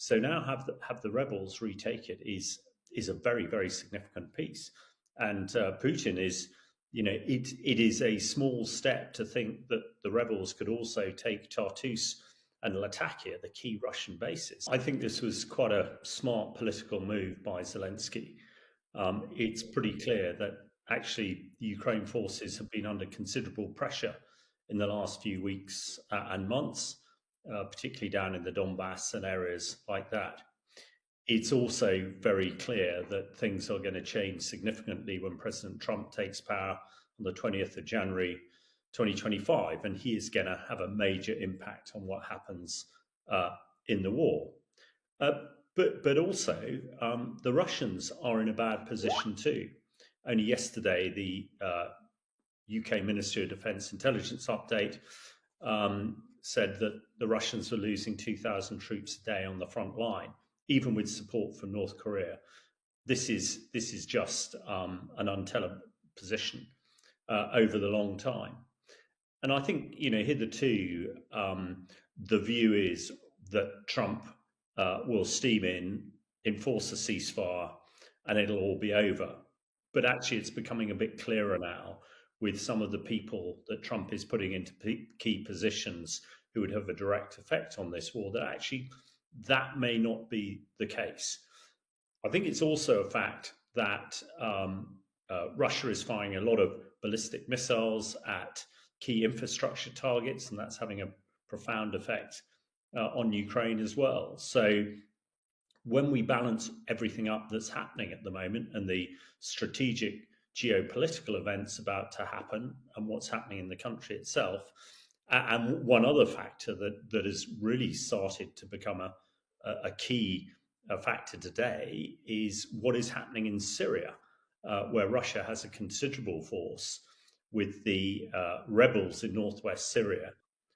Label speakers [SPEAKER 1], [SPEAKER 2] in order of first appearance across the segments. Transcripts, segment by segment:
[SPEAKER 1] So now have the rebels retake it is a very, very significant piece. And Putin is, it is a small step to think that the rebels could also take Tartus and Latakia, the key Russian bases. I think this was quite a smart political move by Zelensky. It's pretty clear that actually the Ukraine forces have been under considerable pressure in the last few weeks and months, particularly down in the Donbass and areas like that. It's also very clear that things are going to change significantly when President Trump takes power on the 20th of January 2025, and he is going to have a major impact on what happens in the war. But also, the Russians are in a bad position too. Only yesterday, the UK Ministry of Defence Intelligence update said that the Russians were losing 2,000 troops a day on the front line, even with support from North Korea. This is just an untenable position over the long time. And I think, hitherto, the view is that Trump will steam in, enforce a ceasefire, and it'll all be over. But actually, it's becoming a bit clearer now with some of the people that Trump is putting into key positions who would have a direct effect on this war, that actually that may not be the case. I think it's also a fact that Russia is firing a lot of ballistic missiles at key infrastructure targets, and that's having a profound effect on Ukraine as well. So when we balance everything up that's happening at the moment and the strategic geopolitical events about to happen and what's happening in the country itself, and one other factor that has really started to become a key factor today is what is happening in Syria, where Russia has a considerable force, with the rebels in northwest Syria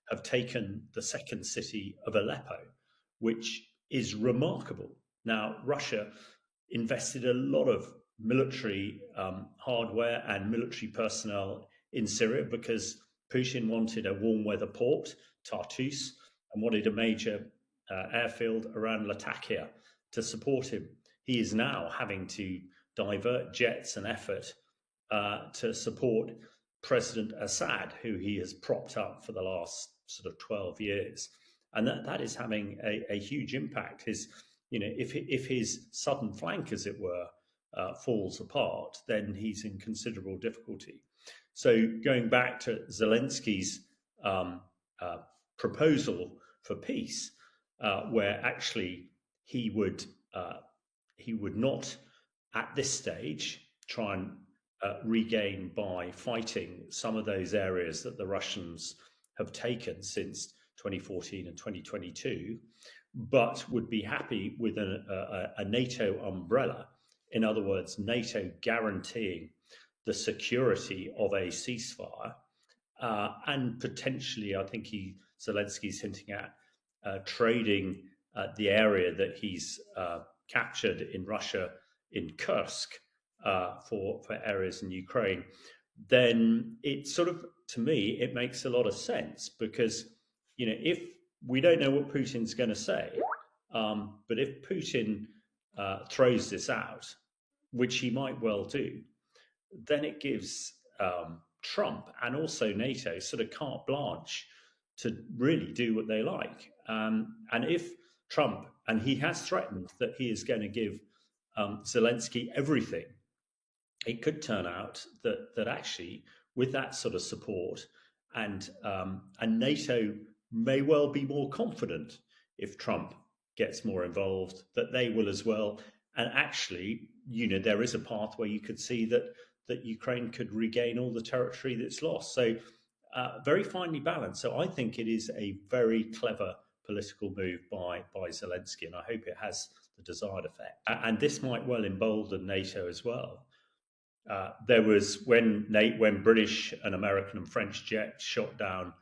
[SPEAKER 1] have taken the second city of Aleppo, which is remarkable. Now, Russia invested a lot of military hardware and military personnel in Syria because Putin wanted a warm weather port, Tartus, and wanted a major airfield around Latakia to support him. He is now having to divert jets and effort to support President Assad, who he has propped up for the last sort of 12 years. And that is having a huge impact. If his southern flank, as it were, falls apart, then he's in considerable difficulty. So going back to Zelensky's proposal for peace, where actually he would not at this stage try and regain by fighting some of those areas that the Russians have taken since 2014 and 2022, but would be happy with a NATO umbrella. In other words, NATO guaranteeing the security of a ceasefire, and potentially, I think Zelensky's hinting at trading the area that he's captured in Russia in Kursk for areas in Ukraine. Then it sort of, to me, it makes a lot of sense because, if we don't know what Putin's going to say, but if Putin throws this out, which he might well do, then it gives Trump and also NATO sort of carte blanche to really do what they like. And if Trump, and he has threatened that he is going to give Zelensky everything, it could turn out that actually with that sort of support and NATO may well be more confident if Trump gets more involved, that they will as well. And actually, there is a path where you could see that Ukraine could regain all the territory that's lost. So very finely balanced. So I think it is a very clever political move by Zelensky, and I hope it has the desired effect. And this might well embolden NATO as well. There was when British and American and French jets shot down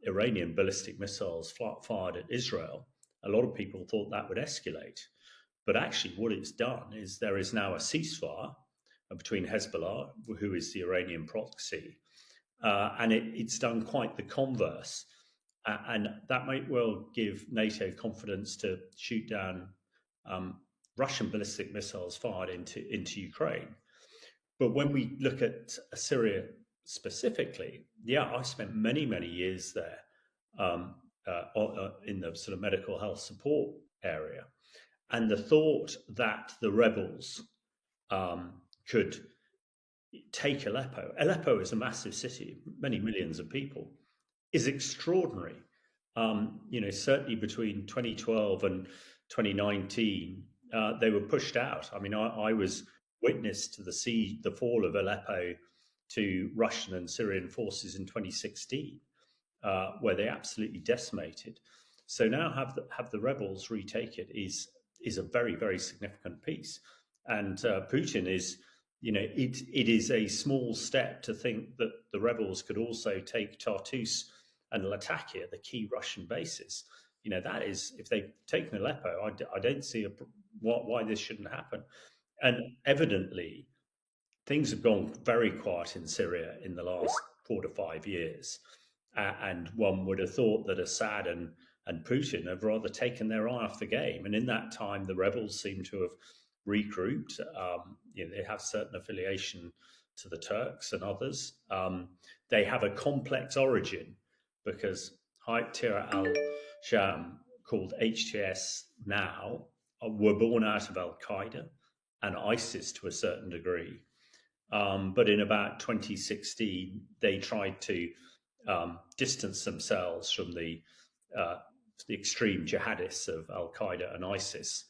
[SPEAKER 1] Iranian ballistic missiles fired at Israel, a lot of people thought that would escalate. But actually what it's done is there is now a ceasefire between Hezbollah, who is the Iranian proxy, and it's done quite the converse. And that might well give NATO confidence to shoot down Russian ballistic missiles fired into Ukraine. But when we look at Syria specifically, yeah, I spent many years there um, in the sort of medical health support area, and the thought that the rebels could take Aleppo. Aleppo is a massive city, many millions of people, is extraordinary. Certainly between 2012 and 2019, they were pushed out. I mean, I was witness to the fall of Aleppo to Russian and Syrian forces in 2016, where they absolutely decimated. So now have the rebels retake it is a very significant piece, and Putin is. It is a small step to think that the rebels could also take Tartus and Latakia, the key Russian bases. That is, if they've taken Aleppo, I don't see why this shouldn't happen. And evidently, things have gone very quiet in Syria in the last 4 to 5 years. And one would have thought that Assad and Putin have rather taken their eye off the game. And in that time, the rebels seem to have regrouped. They have certain affiliation to the Turks and others. They have a complex origin because Hayat Tahrir al-Sham, called HTS now, were born out of Al-Qaeda and ISIS to a certain degree. But in about 2016, they tried to distance themselves from the extreme jihadists of Al-Qaeda and ISIS.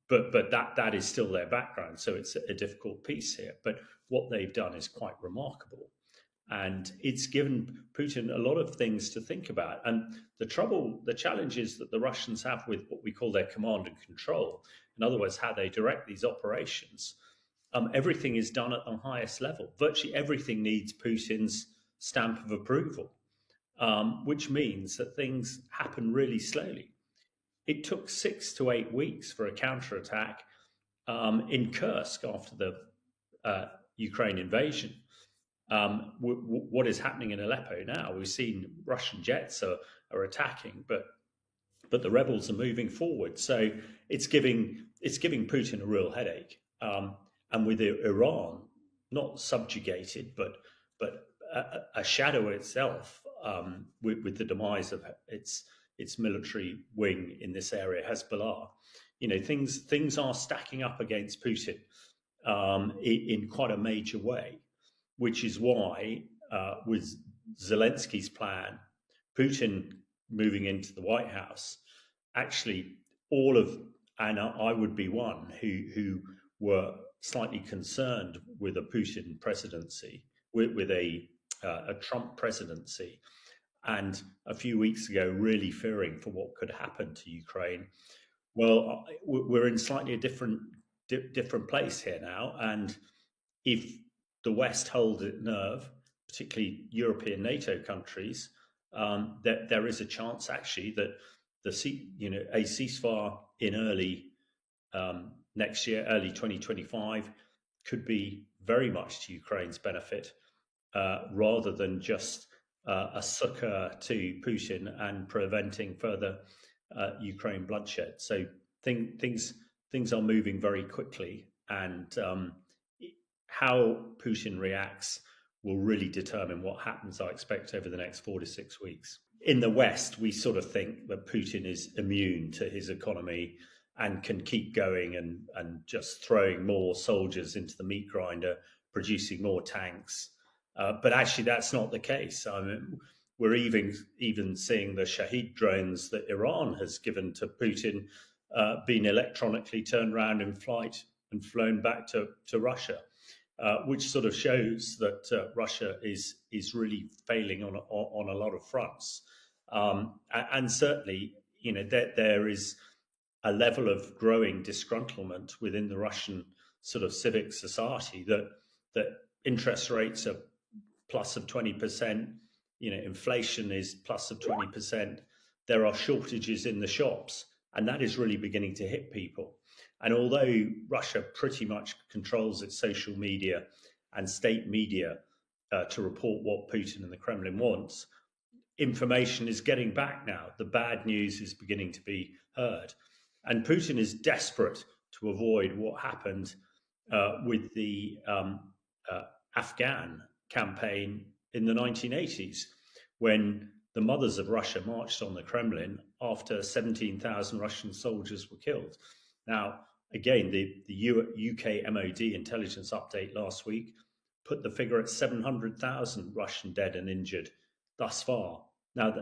[SPEAKER 1] But that is still their background, so it's a difficult piece here. But what they've done is quite remarkable, and it's given Putin a lot of things to think about. And the challenges that the Russians have with what we call their command and control, in other words, how they direct these operations. Everything is done at the highest level. Virtually everything needs Putin's stamp of approval, which means that things happen really slowly. It took 6 to 8 weeks for a counterattack in Kursk after the Ukraine invasion. What is happening in Aleppo now? We've seen Russian jets are attacking, but the rebels are moving forward. So it's giving Putin a real headache. And with Iran not subjugated, but a shadow itself, with the demise of its military wing in this area, Hezbollah, things are stacking up against Putin in quite a major way, which is why with Zelensky's plan, Putin moving into the White House, actually and I would be one who were slightly concerned with a Putin presidency, with a Trump presidency, and a few weeks ago really fearing for what could happen to Ukraine. Well, we're in slightly a different place here now, and if the West holds its nerve, particularly European NATO countries, that there is a chance actually that a ceasefire in early next year, early 2025, could be very much to Ukraine's benefit, rather than just a succor to Putin and preventing further Ukraine bloodshed. So things are moving very quickly, and how Putin reacts will really determine what happens, I expect, over the next 4 to 6 weeks. In the West, we sort of think that Putin is immune to his economy and can keep going and just throwing more soldiers into the meat grinder, producing more tanks. But actually, that's not the case. I mean, we're even seeing the Shahid drones that Iran has given to Putin being electronically turned around in flight and flown back to Russia, which sort of shows that Russia is really failing on a lot of fronts. And certainly, there is a level of growing disgruntlement within the Russian sort of civic society that interest rates are plus of 20%, inflation is plus of 20%. There are shortages in the shops, and that is really beginning to hit people. And although Russia pretty much controls its social media and state media to report what Putin and the Kremlin wants, information is getting back now. The bad news is beginning to be heard. And Putin is desperate to avoid what happened with the Afghan campaign in the 1980s, when the mothers of Russia marched on the Kremlin after 17,000 Russian soldiers were killed. Now, again, the UK MOD intelligence update last week put the figure at 700,000 Russian dead and injured thus far. Now,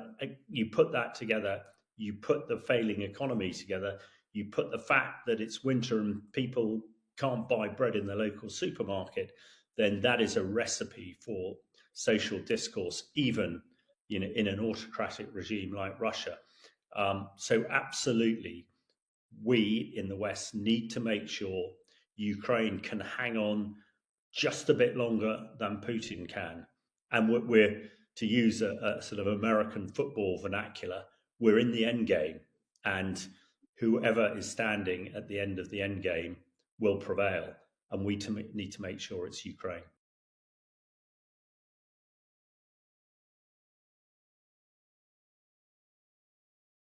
[SPEAKER 1] you put that together, you put the failing economy together, you put the fact that it's winter and people can't buy bread in the local supermarket, then that is a recipe for social discourse, even in an autocratic regime like Russia. So absolutely, we in the West need to make sure Ukraine can hang on just a bit longer than Putin can. And we're, to use a sort of American football vernacular, we're in the end game, and whoever is standing at the end of the end game will prevail. And we need to make sure it's Ukraine.